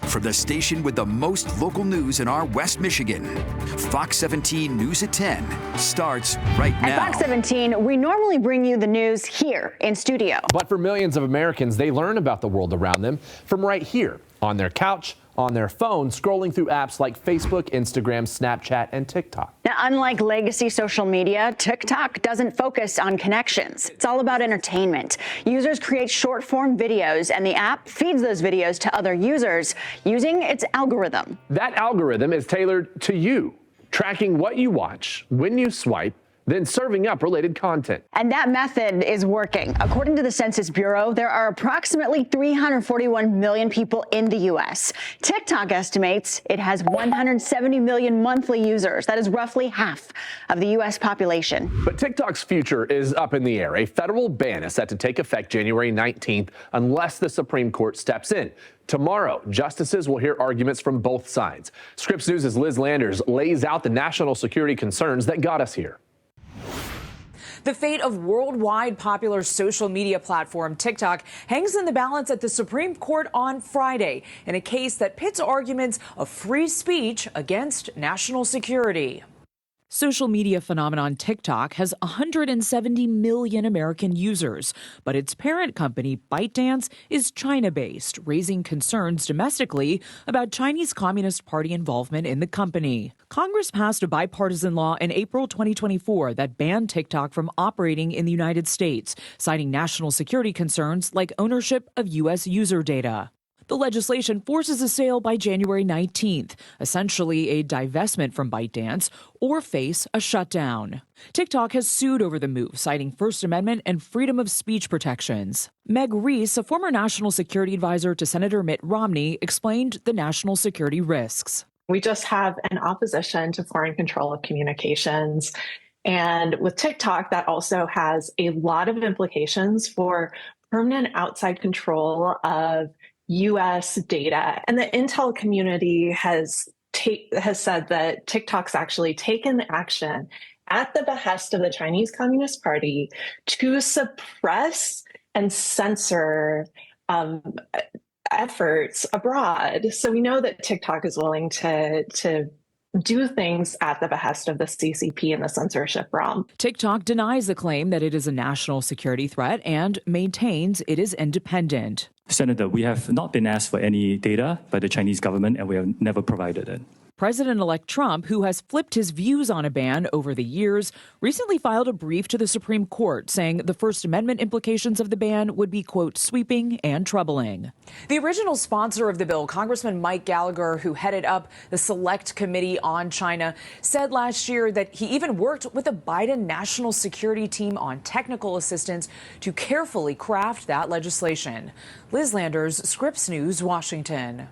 from the station with the most local news in our West Michigan. Fox 17 News at 10 starts right now. At Fox 17, we normally bring you the news here in studio. But for millions of Americans, they learn about the world around them from right here, on their couch, on their phone, scrolling through apps like Facebook, Instagram, Snapchat, and TikTok. Now, unlike legacy social media, TikTok doesn't focus on connections. It's all about entertainment. Users create short-form videos, and the app feeds those videos to other users using its algorithm. That algorithm is tailored to you, tracking what you watch, when you swipe, then serving up related content. And that method is working. According to the Census Bureau, there are approximately 341 million people in the U.S. TikTok estimates it has 170 million monthly users. That is roughly half of the U.S. population. But TikTok's future is up in the air. A federal ban is set to take effect January 19th unless the Supreme Court steps in. Tomorrow, justices will hear arguments from both sides. Scripps News' Liz Landers lays out the national security concerns that got us here. The fate of worldwide popular social media platform TikTok hangs in the balance at the Supreme Court on Friday in a case that pits arguments of free speech against national security. Social media phenomenon TikTok has 170 million American users, but its parent company ByteDance is China-based, raising concerns domestically about Chinese Communist Party involvement in the company. Congress passed a bipartisan law in April 2024 that banned TikTok from operating in the United States, citing national security concerns like ownership of U.S. user data. The legislation forces a sale by January 19th, essentially a divestment from ByteDance, or face a shutdown. TikTok has sued over the move, citing First Amendment and freedom of speech protections. Meg Reese, a former national security advisor to Senator Mitt Romney, explained the national security risks. We just have an opposition to foreign control of communications. And with TikTok, that also has a lot of implications for permanent outside control of U.S. data. And the intel community has said that TikTok's actually taken action at the behest of the Chinese Communist Party to suppress and censor efforts abroad. So we know that TikTok is willing to do things at the behest of the CCP and the censorship realm. TikTok denies the claim that it is a national security threat and maintains it is independent. Senator, we have not been asked for any data by the Chinese government, and we have never provided it. President-elect Trump, who has flipped his views on a ban over the years, recently filed a brief to the Supreme Court saying the First Amendment implications of the ban would be, quote, sweeping and troubling. The original sponsor of the bill, Congressman Mike Gallagher, who headed up the Select Committee on China, said last year that he even worked with the Biden National Security Team on technical assistance to carefully craft that legislation. Liz Landers, Scripps News, Washington.